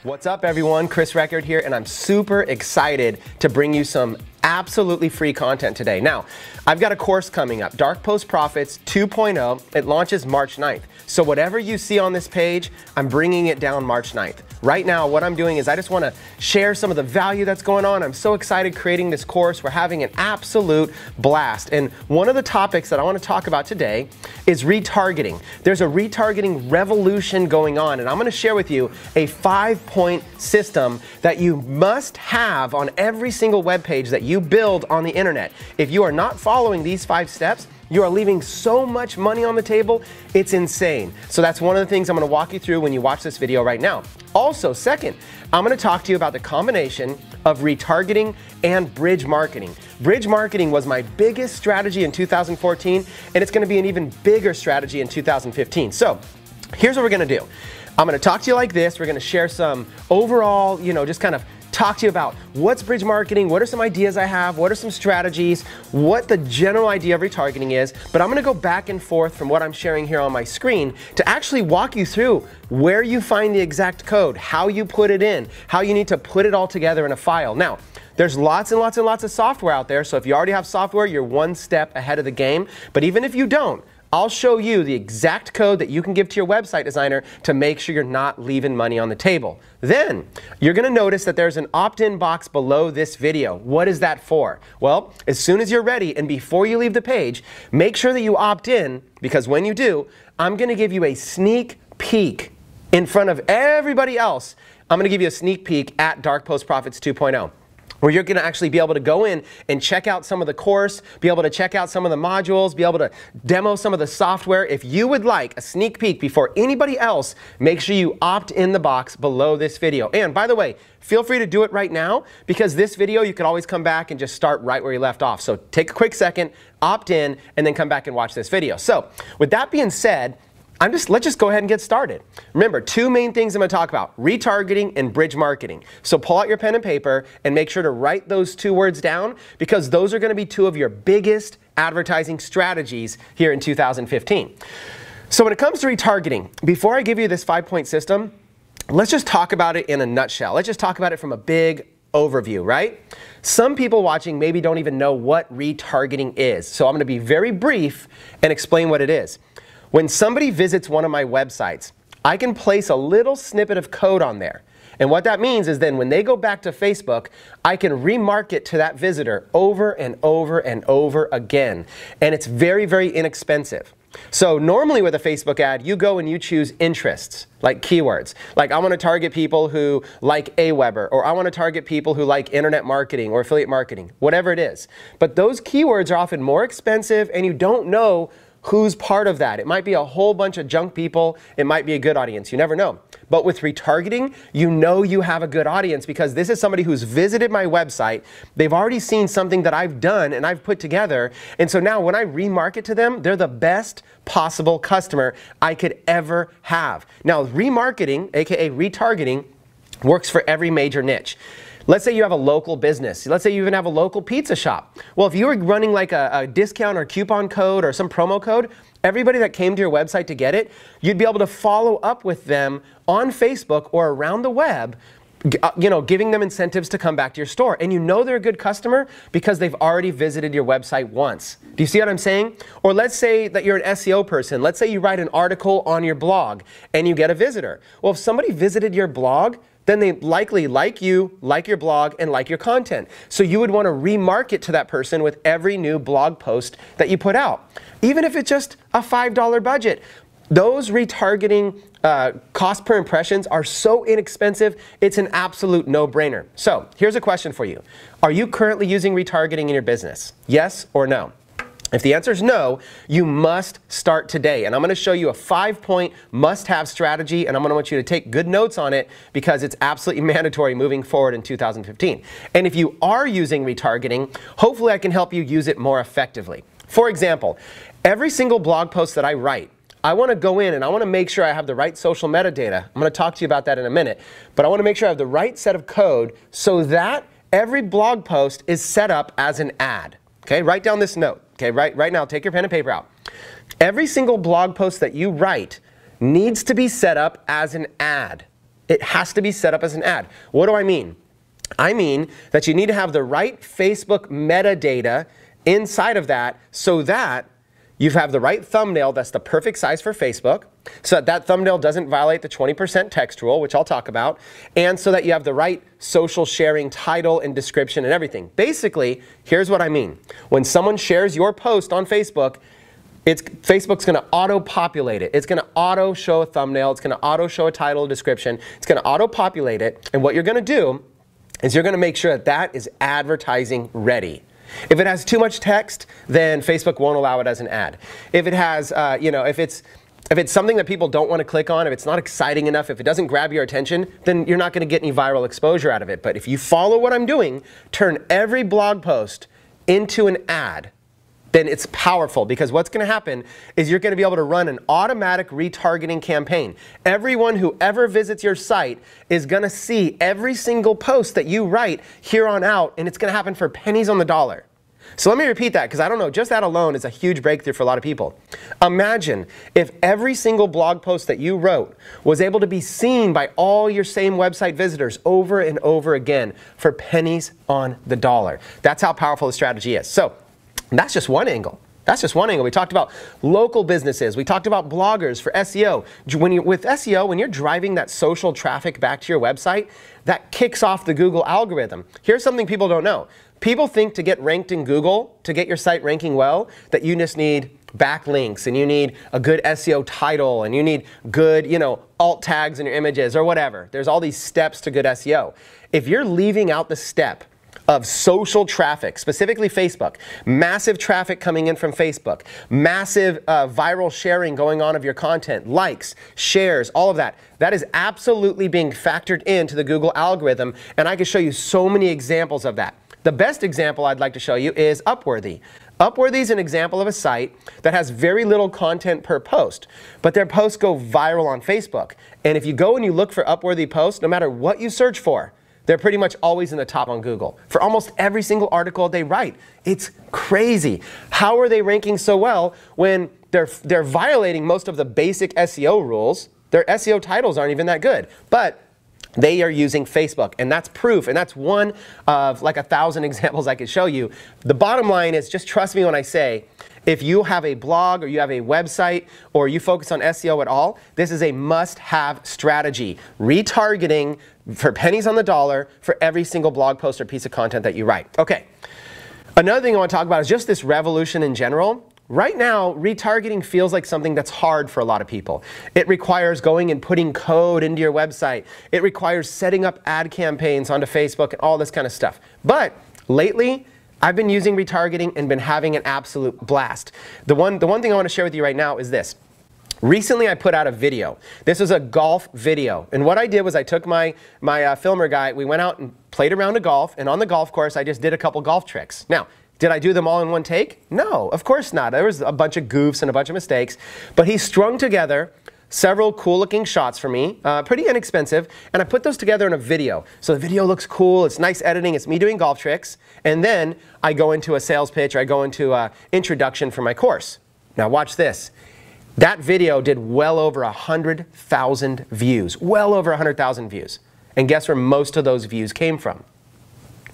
What's up everyone, Chris Record here, and I'm super excited to bring you some absolutely free content today. Now, I've got a course coming up, Dark Post Profits 2.0. It launches March 9th. So whatever you see on this page, I'm bringing it down March 9th. Right now, what I'm doing is I just want to share some of the value that's going on. I'm so excited creating this course. We're having an absolute blast. And one of the topics that I want to talk about today is retargeting. There's a retargeting revolution going on, and I'm going to share with you a 5-point system that you must have on every single web page that you build on the internet. If you are not following these 5 steps, you are leaving so much money on the table, it's insane. So that's one of the things I'm going to walk you through when you watch this video right now. Also, second, I'm going to talk to you about the combination of retargeting and bridge marketing. Bridge marketing was my biggest strategy in 2014, and it's going to be an even bigger strategy in 2015. So here's what we're going to do. I'm going to talk to you like this. We're going to share some overall, just kind of talk to you about what's bridge marketing, what are some ideas I have, what are some strategies, what the general idea of retargeting is, but I'm going to go back and forth from what I'm sharing here on my screen to actually walk you through where you find the exact code, how you put it in, how you need to put it all together in a file. Now, there's lots and lots and lots of software out there, so if you already have software, you're one step ahead of the game, but even if you don't, I'll show you the exact code that you can give to your website designer to make sure you're not leaving money on the table. Then, you're going to notice that there's an opt-in box below this video. What is that for? Well, as soon as you're ready and before you leave the page, make sure that you opt in, because when you do, I'm going to give you a sneak peek in front of everybody else. I'm going to give you a sneak peek at Dark Post Profits 2.0. where you're going to actually be able to go in and check out some of the course, be able to check out some of the modules, be able to demo some of the software. If you would like a sneak peek before anybody else, make sure you opt in the box below this video. And by the way, feel free to do it right now, because this video you can always come back and just start right where you left off. So take a quick second, opt in, and then come back and watch this video. So with that being said, let's just go ahead and get started. Remember, 2 main things I'm going to talk about, retargeting and bridge marketing. So pull out your pen and paper and make sure to write those 2 words down, because those are going to be 2 of your biggest advertising strategies here in 2015. So when it comes to retargeting, before I give you this 5-point system, let's just talk about it in a nutshell. Let's just talk about it from a big overview, right? Some people watching maybe don't even know what retargeting is. So I'm going to be very brief and explain what it is. When somebody visits one of my websites, I can place a little snippet of code on there. And what that means is then when they go back to Facebook, I can remarket to that visitor over and over and over again. And it's very, very inexpensive. So normally with a Facebook ad, you go and you choose interests, like keywords. Like I want to target people who like Aweber, or I want to target people who like internet marketing or affiliate marketing, whatever it is. But those keywords are often more expensive, and you don't know who's part of that. It might be a whole bunch of junk people. It might be a good audience. You never know. But with retargeting, you know you have a good audience, because this is somebody who's visited my website. They've already seen something that I've done and I've put together. And so now when I remarket to them, they're the best possible customer I could ever have. Now, remarketing, aka retargeting, works for every major niche. Let's say you have a local business. Let's say you even have a local pizza shop. Well, if you were running like a discount or coupon code or some promo code, everybody that came to your website to get it, you'd be able to follow up with them on Facebook or around the web, giving them incentives to come back to your store. And you know they're a good customer because they've already visited your website once. Do you see what I'm saying? Or let's say that you're an SEO person. Let's say you write an article on your blog and you get a visitor. Well, if somebody visited your blog, then they likely like you, like your blog, and like your content. So you would want to remarket to that person with every new blog post that you put out. Even if it's just a $5 budget. Those retargeting cost per impressions are so inexpensive, it's an absolute no-brainer. So here's a question for you. Are you currently using retargeting in your business? Yes or no? If the answer is no, you must start today. And I'm going to show you a 5-point must-have strategy, and I'm going to want you to take good notes on it, because it's absolutely mandatory moving forward in 2015. And if you are using retargeting, hopefully I can help you use it more effectively. For example, every single blog post that I write, I want to go in and I want to make sure I have the right social metadata. I'm going to talk to you about that in a minute. But I want to make sure I have the right set of code so that every blog post is set up as an ad. Okay, write down this note. Okay, right now, take your pen and paper out. Every single blog post that you write needs to be set up as an ad. It has to be set up as an ad. What do I mean? I mean that you need to have the right Facebook metadata inside of that so that you have the right thumbnail that's the perfect size for Facebook, so that that thumbnail doesn't violate the 20% text rule, which I'll talk about, and so that you have the right social sharing title and description and everything. Basically, here's what I mean. When someone shares your post on Facebook, Facebook's going to auto-populate it. It's going to auto-show a thumbnail. It's going to auto-show a title, description. It's going to auto-populate it. And what you're going to do is you're going to make sure that that is advertising ready. If it has too much text, then Facebook won't allow it as an ad. If it has, if it's something that people don't want to click on, if it's not exciting enough, if it doesn't grab your attention, then you're not going to get any viral exposure out of it. But if you follow what I'm doing, turn every blog post into an ad, then it's powerful, because what's going to happen is you're going to be able to run an automatic retargeting campaign. Everyone who ever visits your site is going to see every single post that you write here on out, and it's going to happen for pennies on the dollar. So let me repeat that, because I don't know, just that alone is a huge breakthrough for a lot of people. Imagine if every single blog post that you wrote was able to be seen by all your same website visitors over and over again for pennies on the dollar. That's how powerful the strategy is. So that's just one angle. That's just one angle. We talked about local businesses. We talked about bloggers for SEO. With SEO, when you're driving that social traffic back to your website, that kicks off the Google algorithm. Here's something people don't know. People think to get ranked in Google, to get your site ranking well, that you just need backlinks and you need a good SEO title and you need good, alt tags in your images or whatever. There's all these steps to good SEO. If you're leaving out the step of social traffic, specifically Facebook, massive traffic coming in from Facebook, massive viral sharing going on of your content, likes, shares, all of that. That is absolutely being factored into the Google algorithm, and I can show you so many examples of that. The best example I'd like to show you is Upworthy. Upworthy is an example of a site that has very little content per post, but their posts go viral on Facebook. And if you go and you look for Upworthy posts, no matter what you search for, they're pretty much always in the top on Google for almost every single article they write. It's crazy. How are they ranking so well when they're violating most of the basic SEO rules? Their SEO titles aren't even that good, but they are using Facebook, and that's proof, and that's one of like 1,000 examples I could show you. The bottom line is, just trust me when I say, if you have a blog or you have a website or you focus on SEO at all, this is a must-have strategy. Retargeting for pennies on the dollar for every single blog post or piece of content that you write. Okay, another thing I want to talk about is just this revolution in general. Right now, retargeting feels like something that's hard for a lot of people. It requires going and putting code into your website. It requires setting up ad campaigns onto Facebook and all this kind of stuff. But lately, I've been using retargeting and been having an absolute blast. The one thing I want to share with you right now is this. Recently, I put out a video. This was a golf video. And what I did was I took my filmer guy, we went out and played a round of golf, and on the golf course, I just did a couple golf tricks. Now, did I do them all in one take? No, of course not. There was a bunch of goofs and a bunch of mistakes. But he strung together several cool-looking shots for me, pretty inexpensive, and I put those together in a video. So the video looks cool, it's nice editing, it's me doing golf tricks, and then I go into a sales pitch, or I go into an introduction for my course. Now watch this. That video did well over 100,000 views, well over 100,000 views. And guess where most of those views came from,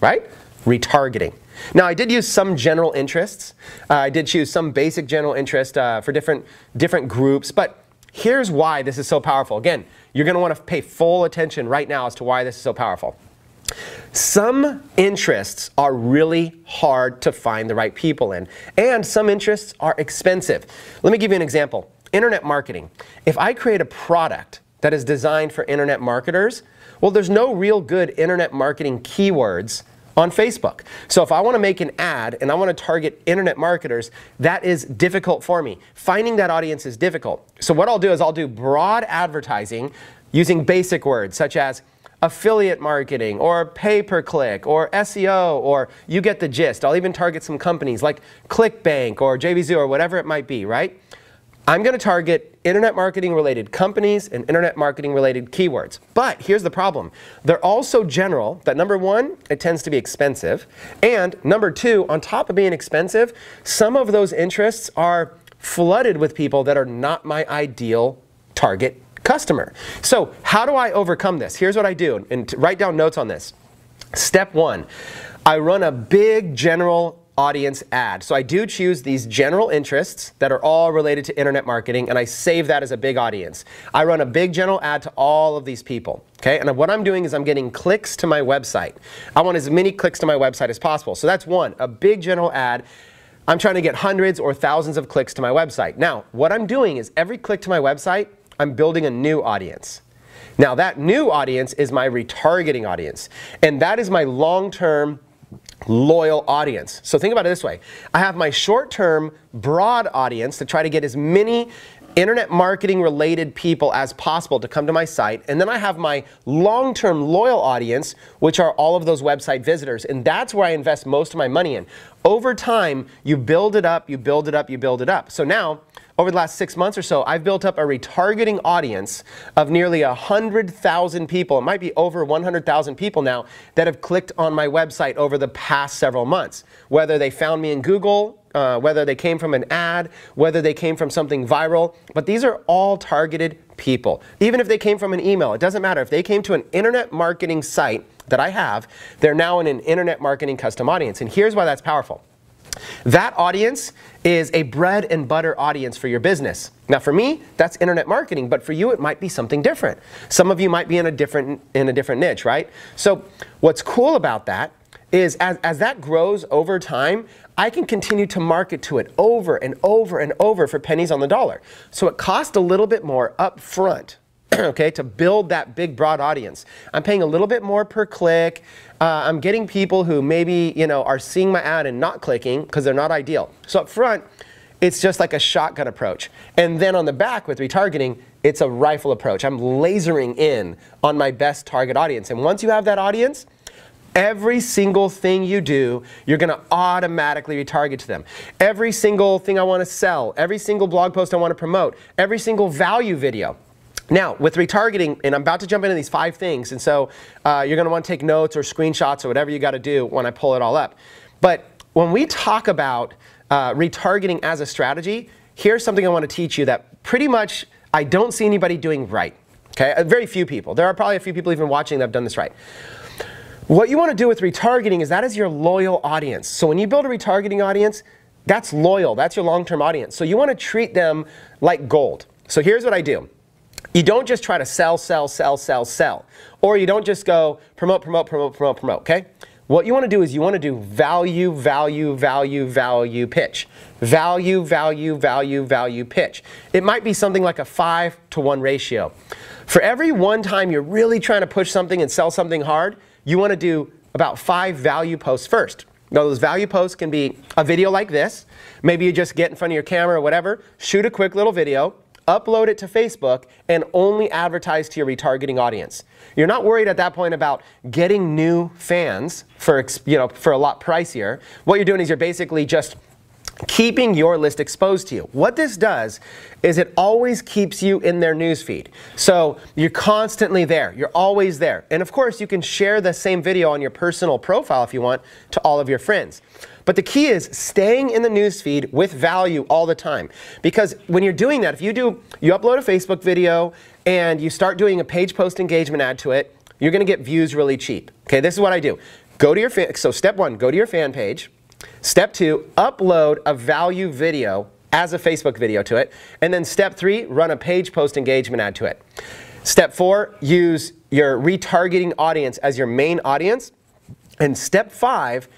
right? Retargeting. Now, I did use some general interests. I did choose some basic general interest for different groups, but here's why this is so powerful. Again, you're going to want to pay full attention right now as to why this is so powerful. Some interests are really hard to find the right people in, and some interests are expensive. Let me give you an example. Internet marketing. If I create a product that is designed for internet marketers, well, there's no real good internet marketing keywords on Facebook. So if I want to make an ad and I want to target internet marketers, that is difficult for me. Finding that audience is difficult. So what I'll do is I'll do broad advertising using basic words such as affiliate marketing or pay-per-click or SEO, or you get the gist. I'll even target some companies like ClickBank or JVZoo or whatever it might be, right? I'm going to target internet marketing related companies and internet marketing related keywords. But here's the problem. They're all so general that number one, it tends to be expensive. And number two, on top of being expensive, some of those interests are flooded with people that are not my ideal target customer. So how do I overcome this? Here's what I do, and write down notes on this. Step 1, I run a big general audience ad. So I do choose these general interests that are all related to internet marketing, and I save that as a big audience. I run a big general ad to all of these people, okay? And what I'm doing is I'm getting clicks to my website. I want as many clicks to my website as possible. So that's one, a big general ad. I'm trying to get hundreds or thousands of clicks to my website. Now, what I'm doing is every click to my website, I'm building a new audience. Now, that new audience is my retargeting audience, and that is my long-term loyal audience. So think about it this way. I have my short-term broad audience to try to get as many internet marketing related people as possible to come to my site, and then I have my long-term loyal audience, which are all of those website visitors, and that's where I invest most of my money in. Over time, you build it up, you build it up, you build it up. So now, over the last 6 months or so, I've built up a retargeting audience of nearly 100,000 people. It might be over 100,000 people now that have clicked on my website over the past several months. Whether they found me in Google, whether they came from an ad, whether they came from something viral. But these are all targeted people. Even if they came from an email, it doesn't matter. If they came to an internet marketing site that I have, they're now in an internet marketing custom audience. And here's why that's powerful. That audience is a bread and butter audience for your business. Now for me, that's internet marketing, but for you it might be something different. Some of you might be in a different niche, right? So what's cool about that is as that grows over time, I can continue to market to it over and over and over for pennies on the dollar. So it costs a little bit more up front. Okay, to build that big broad audience. I'm paying a little bit more per click. I'm getting people who maybe, are seeing my ad and not clicking because they're not ideal. So up front, it's just like a shotgun approach. And then on the back with retargeting, it's a rifle approach. I'm lasering in on my best target audience. And once you have that audience, every single thing you do, you're going to automatically retarget to them. Every single thing I want to sell, every single blog post I want to promote, every single value video. Now, with retargeting, and I'm about to jump into these 5 things, and so you're going to want to take notes or screenshots or whatever you got to do when I pull it all up. But when we talk about retargeting as a strategy, here's something I want to teach you that pretty much I don't see anybody doing right. Okay, very few people. There are probably a few people even watching that have done this right. What you want to do with retargeting is that is your loyal audience. So when you build a retargeting audience, that's loyal. That's your long-term audience. So you want to treat them like gold. So here's what I do. You don't just try to sell, sell, sell, sell, sell. Or you don't just go promote, promote, promote, promote, promote, okay? What you want to do is you want to do value, value, value, value, pitch. Value, value, value, value, pitch. It might be something like a 5-to-1 ratio. For every one time you're really trying to push something and sell something hard, you want to do about 5 value posts first. Now those value posts can be a video like this. Maybe you just get in front of your camera or whatever, shoot a quick little video, upload it to Facebook, and only advertise to your retargeting audience. You're not worried at that point about getting new fans for a lot pricier. What you're doing is you're basically just keeping your list exposed to you. What this does is it always keeps you in their newsfeed. So you're constantly there. You're always there. And of course, you can share the same video on your personal profile if you want to all of your friends. But the key is staying in the newsfeed with value all the time. Because when you're doing that, if you upload a Facebook video and you start doing a page post engagement ad to it, you're going to get views really cheap. Okay, this is what I do. So step 1, go to your fan page. Step 2, upload a value video as a Facebook video to it. And then step 3, run a page post engagement ad to it. Step 4, use your retargeting audience as your main audience. And step 5,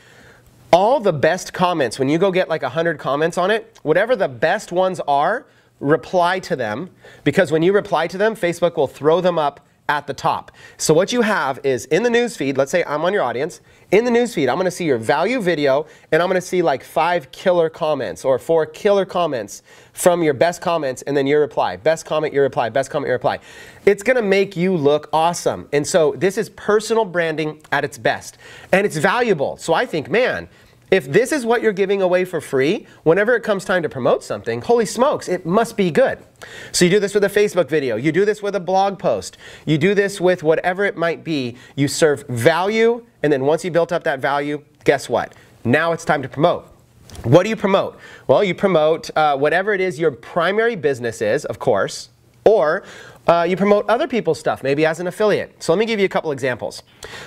all the best comments, when you go get like 100 comments on it, whatever the best ones are, reply to them. Because when you reply to them, Facebook will throw them up at the top. So what you have is in the newsfeed, let's say I'm on your audience, in the newsfeed I'm going to see your value video and I'm going to see like 5 killer comments or 4 killer comments from your best comments and then your reply. Best comment, your reply, best comment, your reply. It's going to make you look awesome. And so this is personal branding at its best. And it's valuable. So I think, man, if this is what you're giving away for free, whenever it comes time to promote something, holy smokes, it must be good. So you do this with a Facebook video, you do this with a blog post, you do this with whatever it might be, you serve value, and then once you built up that value, guess what? Now it's time to promote. What do you promote? Well, you promote whatever it is your primary business is, of course. Or you promote other people's stuff, maybe as an affiliate. So let me give you a couple examples.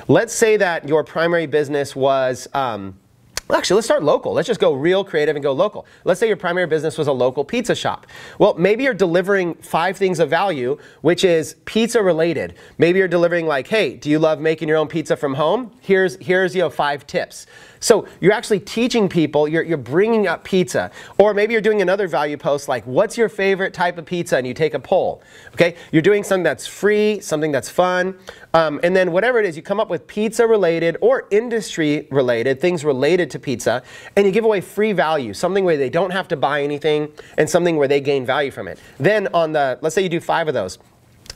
Let's say that your primary business was, actually, let's start local. Let's just go real creative and go local. Let's say your primary business was a local pizza shop. Well, maybe you're delivering 5 things of value, which is pizza related. Maybe you're delivering like, hey, do you love making your own pizza from home? Here's 5 tips. So you're actually teaching people, you're bringing up pizza. Or maybe you're doing another value post like, what's your favorite type of pizza? And you take a poll. Okay, you're doing something that's free, something that's fun. And then whatever it is, you come up with pizza related or industry related, things related to pizza, and you give away free value, something where they don't have to buy anything and something where they gain value from it. Then on the, let's say you do 5 of those.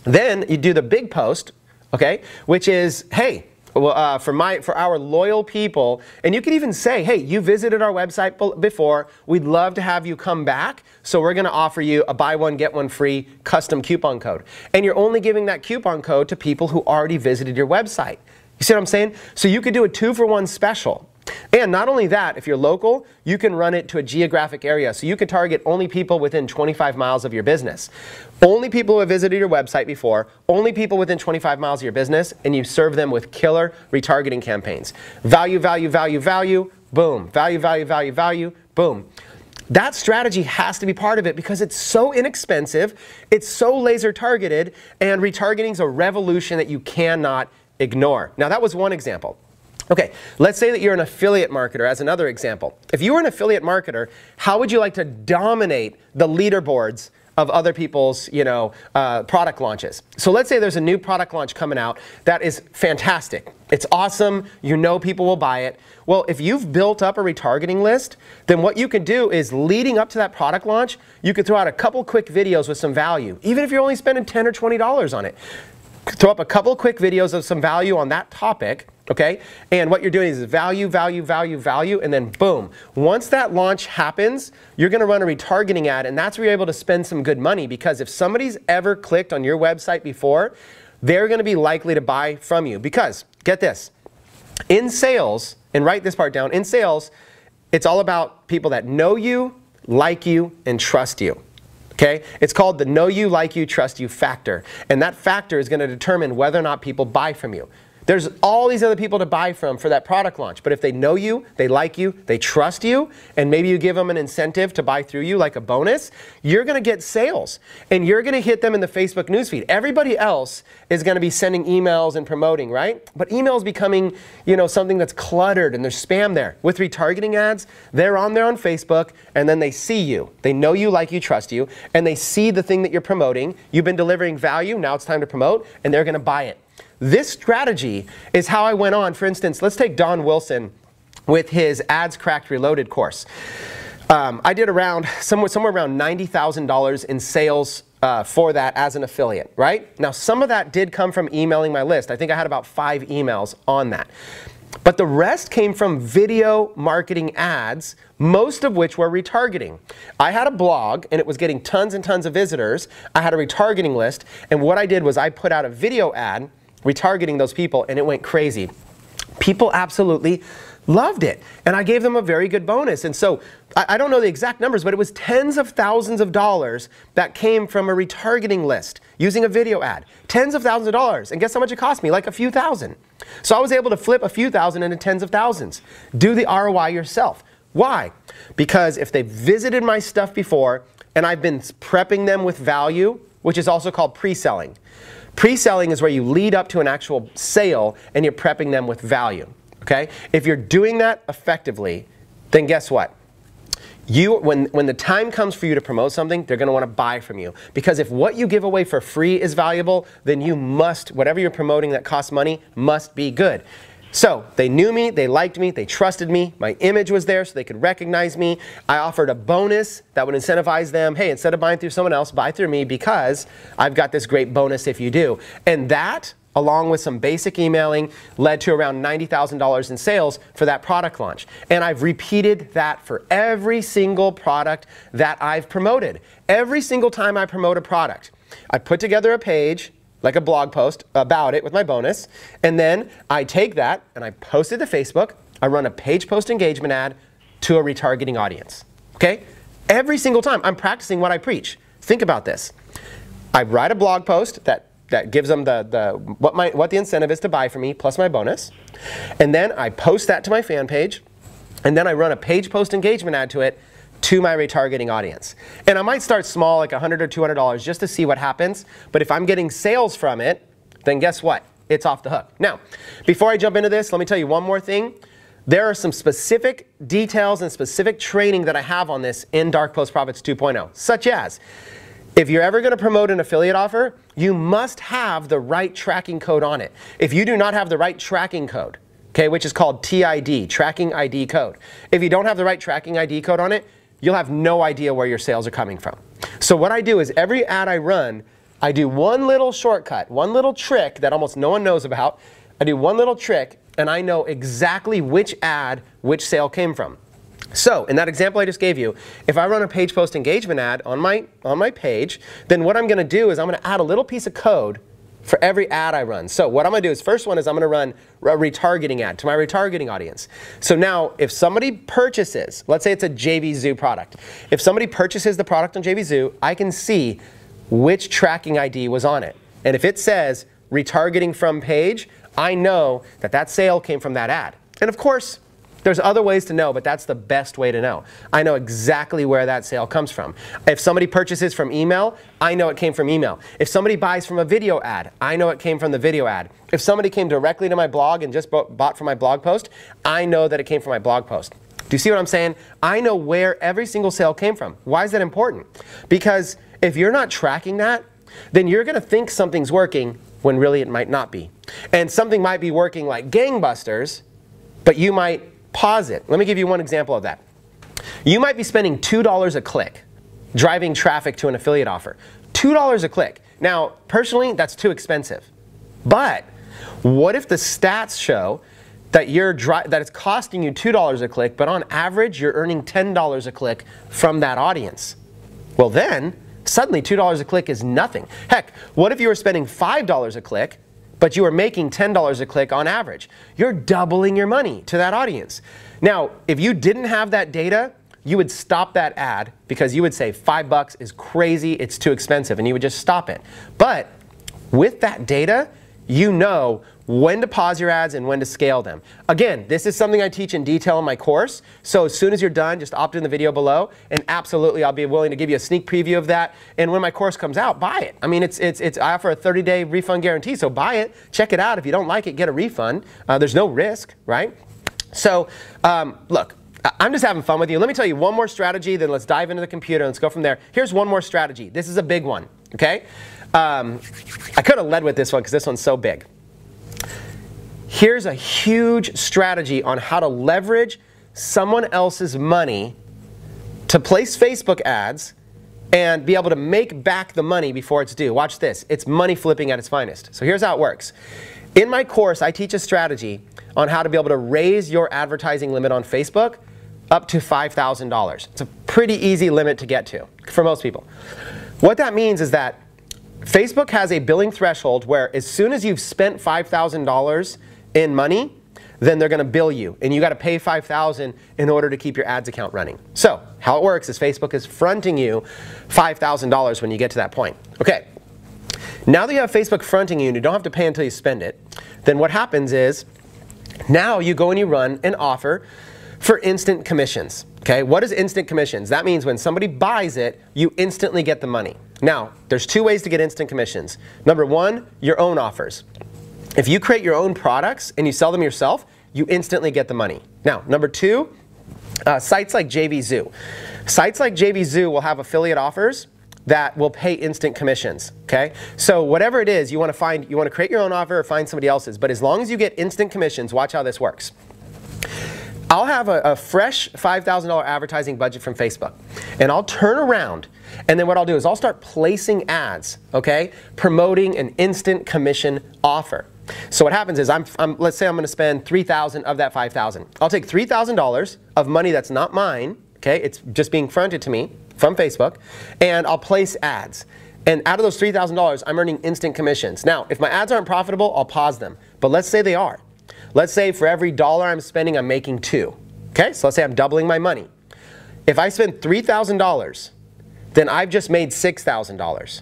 Then you do the big post, okay, which is, hey, well, for our loyal people, and you can even say, hey, you visited our website before, we'd love to have you come back, so we're going to offer you a buy one, get one free custom coupon code. And you're only giving that coupon code to people who already visited your website. You see what I'm saying? So you could do a 2-for-1 special. And not only that, if you're local, you can run it to a geographic area. So you can target only people within 25 miles of your business. Only people who have visited your website before, only people within 25 miles of your business, and you serve them with killer retargeting campaigns. Value, value, value, value, boom. Value, value, value, value, boom. That strategy has to be part of it because it's so inexpensive, it's so laser targeted, and retargeting is a revolution that you cannot ignore. Now that was one example. Okay, let's say that you're an affiliate marketer as another example. If you were an affiliate marketer, how would you like to dominate the leaderboards of other people's, product launches? So let's say there's a new product launch coming out that is fantastic. It's awesome. You know people will buy it. Well, if you've built up a retargeting list, then what you can do is leading up to that product launch, you could throw out a couple quick videos with some value, even if you're only spending $10 or $20 on it. Throw up a couple quick videos of some value on that topic, okay? And what you're doing is value, value, value, value, and then boom. Once that launch happens, you're going to run a retargeting ad, and that's where you're able to spend some good money, because if somebody's ever clicked on your website before, they're going to be likely to buy from you. Because, get this, in sales, and write this part down, in sales, it's all about people that know you, like you, and trust you. Okay? It's called the know you, like you, trust you factor. And that factor is going to determine whether or not people buy from you. There's all these other people to buy from for that product launch. But if they know you, they like you, they trust you, and maybe you give them an incentive to buy through you like a bonus, you're going to get sales. And you're going to hit them in the Facebook newsfeed. Everybody else is going to be sending emails and promoting, right? But emails becoming, something that's cluttered and there's spam there. With retargeting ads, they're on there on Facebook, and then they see you. They know you, like you, trust you, and they see the thing that you're promoting. You've been delivering value, now it's time to promote, and they're going to buy it. This strategy is how I went on. For instance, let's take Don Wilson with his Ads Cracked Reloaded course. I did somewhere around $90,000 in sales for that as an affiliate, right? Now, some of that did come from emailing my list. I think I had about 5 emails on that. But the rest came from video marketing ads, most of which were retargeting. I had a blog, and it was getting tons and tons of visitors. I had a retargeting list, and what I did was I put out a video ad retargeting those people, and it went crazy. People absolutely loved it, and I gave them a very good bonus. And so I don't know the exact numbers, but it was tens of thousands of dollars that came from a retargeting list using a video ad. Tens of thousands of dollars. And guess how much it cost me? Like a few thousand. So I was able to flip a few thousand into tens of thousands. Do the ROI yourself. Why? Because if they've visited my stuff before and I've been prepping them with value, which is also called pre-selling. Pre-selling is where you lead up to an actual sale and you're prepping them with value. Okay? If you're doing that effectively, then guess what? When the time comes for you to promote something, they're going to want to buy from you. Because if what you give away for free is valuable, then you must, whatever you're promoting that costs money, must be good. So they knew me, they liked me, they trusted me, my image was there so they could recognize me. I offered a bonus that would incentivize them, hey, instead of buying through someone else, buy through me because I've got this great bonus if you do. And that, along with some basic emailing, led to around $90,000 in sales for that product launch. And I've repeated that for every single product that I've promoted. Every single time I promote a product, I put together a page, like a blog post about it with my bonus, and then I take that and I post it to Facebook. I run a page post engagement ad to a retargeting audience. Okay? Every single time I'm practicing what I preach. Think about this. I write a blog post that gives them what the incentive is to buy from me plus my bonus. And then I post that to my fan page. And then I run a page post engagement ad to it to my retargeting audience. And I might start small, like $100 or $200 just to see what happens. But if I'm getting sales from it, then guess what? It's off the hook. Now, before I jump into this, let me tell you one more thing. There are some specific details and specific training that I have on this in Dark Post Profits 2.0, such as if you're ever going to promote an affiliate offer, you must have the right tracking code on it. If you do not have the right tracking code, okay, which is called TID, tracking ID code. If you don't have the right tracking ID code on it, you'll have no idea where your sales are coming from. So what I do is every ad I run, I do one little shortcut, one little trick that almost no one knows about. I do one little trick and I know exactly which ad, which sale came from. So in that example I just gave you, if I run a page post engagement ad on my page, then what I'm going to do is I'm going to add a little piece of code for every ad I run. So what I'm going to do is, first one is I'm going to run a retargeting ad to my retargeting audience. So now if somebody purchases, let's say it's a JVZoo product. If somebody purchases the product on JVZoo, I can see which tracking ID was on it. And if it says retargeting from page, I know that that sale came from that ad. And of course, there's other ways to know, but that's the best way to know. I know exactly where that sale comes from. If somebody purchases from email, I know it came from email. If somebody buys from a video ad, I know it came from the video ad. If somebody came directly to my blog and just bought from my blog post, I know that it came from my blog post. Do you see what I'm saying? I know where every single sale came from. Why is that important? Because if you're not tracking that, then you're going to think something's working when really it might not be. And something might be working like gangbusters, but you might pause it. Let me give you one example of that. You might be spending $2 a click driving traffic to an affiliate offer. $2 a click. Now, personally, that's too expensive. But what if the stats show that it's costing you $2 a click, but on average, you're earning $10 a click from that audience? Well then, suddenly $2 a click is nothing. Heck, what if you were spending $5 a click, but you are making $10 a click on average? You're doubling your money to that audience. Now, if you didn't have that data, you would stop that ad because you would say $5 is crazy, it's too expensive, and you would just stop it. But with that data, you know when to pause your ads and when to scale them. Again, this is something I teach in detail in my course. So as soon as you're done, just opt in the video below, and absolutely I'll be willing to give you a sneak preview of that. And when my course comes out, buy it. I mean, I offer a 30-day refund guarantee, so buy it, check it out. If you don't like it, get a refund. There's no risk, right? So look, I'm just having fun with you. Let me tell you one more strategy, then let's dive into the computer. Let's go from there. Here's one more strategy. This is a big one, okay? I could have led with this one because this one's so big. Here's a huge strategy on how to leverage someone else's money to place Facebook ads and be able to make back the money before it's due. Watch this. It's money flipping at its finest. So here's how it works. In my course, I teach a strategy on how to be able to raise your advertising limit on Facebook up to $5,000. It's a pretty easy limit to get to for most people. What that means is that Facebook has a billing threshold where as soon as you've spent $5,000 in money, then they're going to bill you, and you got to pay $5,000 in order to keep your ads account running. So how it works is Facebook is fronting you $5,000 when you get to that point. Okay, now that you have Facebook fronting you and you don't have to pay until you spend it, then what happens is now you go and you run an offer for instant commissions. Okay, what is instant commissions? That means when somebody buys it, you instantly get the money. Now, there's two ways to get instant commissions. Number one, your own offers. If you create your own products and you sell them yourself, you instantly get the money. Now, number two, sites like JVZoo. Sites like JVZoo will have affiliate offers that will pay instant commissions, okay? So whatever it is, you want to create your own offer or find somebody else's, but as long as you get instant commissions, watch how this works. I'll have a fresh $5,000 advertising budget from Facebook, and I'll turn around, and then what I'll do is I'll start placing ads, okay, promoting an instant commission offer. So what happens is let's say I'm going to spend $3,000 of that $5,000. I'll take $3,000 of money that's not mine, okay, it's just being fronted to me from Facebook, and I'll place ads. And out of those $3,000, I'm earning instant commissions. Now, if my ads aren't profitable, I'll pause them. But let's say they are. Let's say for every dollar I'm spending, I'm making $2. Okay, so let's say I'm doubling my money. If I spend $3,000, then I've just made $6,000.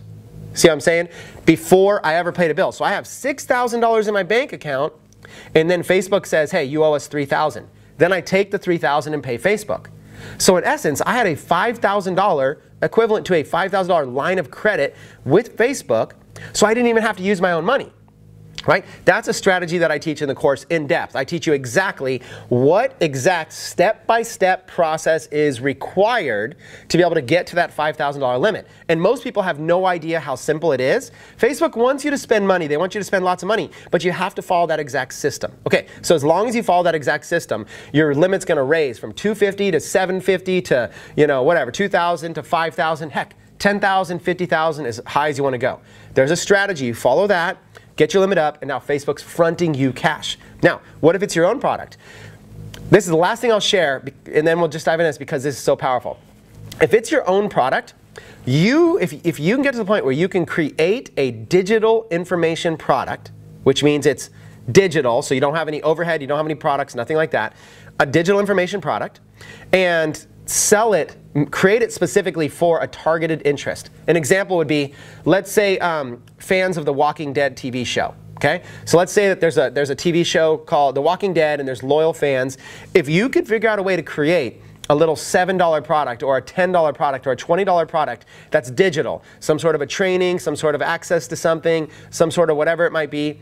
See what I'm saying? Before I ever paid a bill. So I have $6,000 in my bank account, and then Facebook says, hey, you owe us $3,000. Then I take the $3,000 and pay Facebook. So in essence, I had a $5,000 equivalent to a $5,000 line of credit with Facebook, so I didn't even have to use my own money. Right? That's a strategy that I teach in the course in depth. I teach you exactly what exact step-by-step process is required to be able to get to that $5,000 limit. And most people have no idea how simple it is. Facebook wants you to spend money. They want you to spend lots of money, but you have to follow that exact system. Okay, so as long as you follow that exact system, your limit's going to raise from $250 to $750 to, you know, whatever, $2,000 to $5,000, heck, $10,000, $50,000, as high as you want to go. There's a strategy. You follow that. Get your limit up, and now Facebook's fronting you cash. Now, what if it's your own product? This is the last thing I'll share, and then we'll just dive into this because this is so powerful. If it's your own product, if you can get to the point where you can create a digital information product, which means it's digital, so you don't have any overhead, you don't have any products, nothing like that, a digital information product, and sell it, create it specifically for a targeted interest. An example would be, let's say fans of the Walking Dead TV show. Okay, so let's say that there's a TV show called The Walking Dead, and there's loyal fans. If you could figure out a way to create a little $7 product or a $10 product or a $20 product that's digital, some sort of a training, some sort of access to something, some sort of whatever it might be,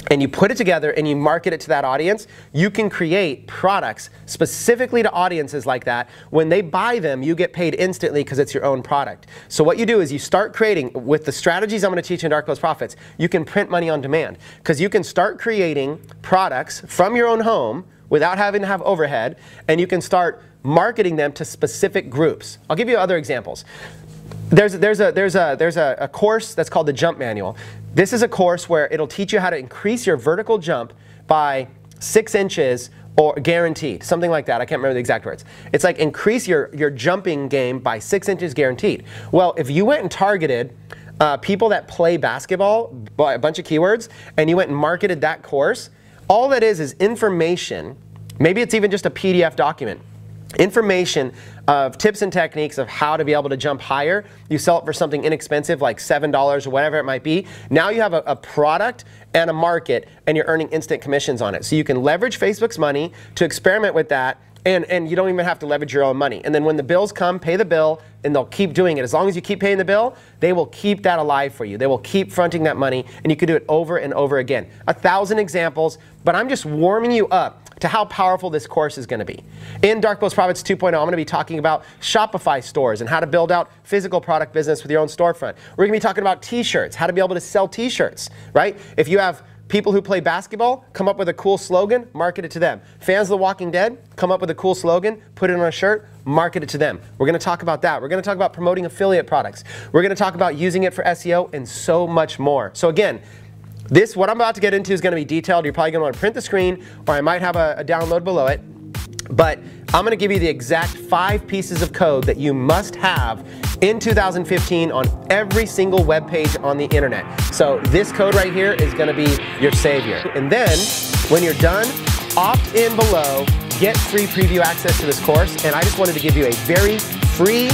and you put it together and you market it to that audience, you can create products specifically to audiences like that. When they buy them, you get paid instantly because it's your own product. So what you do is you start creating, with the strategies I'm going to teach in Dark Post Profits, you can print money on demand. Because you can start creating products from your own home without having to have overhead, and you can start marketing them to specific groups. I'll give you other examples. There's a course that's called the Jump Manual. This is a course where it'll teach you how to increase your vertical jump by 6 inches or guaranteed, something like that. I can't remember the exact words. It's like increase your jumping game by 6 inches guaranteed. Well, if you went and targeted people that play basketball by a bunch of keywords, and you went and marketed that course, all that is information. Maybe it's even just a PDF document. Information of tips and techniques of how to be able to jump higher. You sell it for something inexpensive like $7 or whatever it might be. Now you have a product and a market, and you're earning instant commissions on it. So you can leverage Facebook's money to experiment with that, and you don't even have to leverage your own money. And then when the bills come, pay the bill, and they'll keep doing it. As long as you keep paying the bill, they will keep that alive for you. They will keep fronting that money, and you can do it over and over again. 1,000 examples, but I'm just warming you up to how powerful this course is going to be. In Dark Post Profits 2.0, I'm going to be talking about Shopify stores and how to build out physical product business with your own storefront. We're going to be talking about t-shirts, how to be able to sell t-shirts, right? If you have people who play basketball, come up with a cool slogan, market it to them. Fans of The Walking Dead, come up with a cool slogan, put it on a shirt, market it to them. We're going to talk about that. We're going to talk about promoting affiliate products. We're going to talk about using it for SEO and so much more. So again, what I'm about to get into is going to be detailed. You're probably going to want to print the screen, or I might have a download below it. But I'm going to give you the exact 5 pieces of code that you must have in 2015 on every single web page on the internet. So this code right here is going to be your savior. And then when you're done, opt in below, get free preview access to this course. And I just wanted to give you a very free,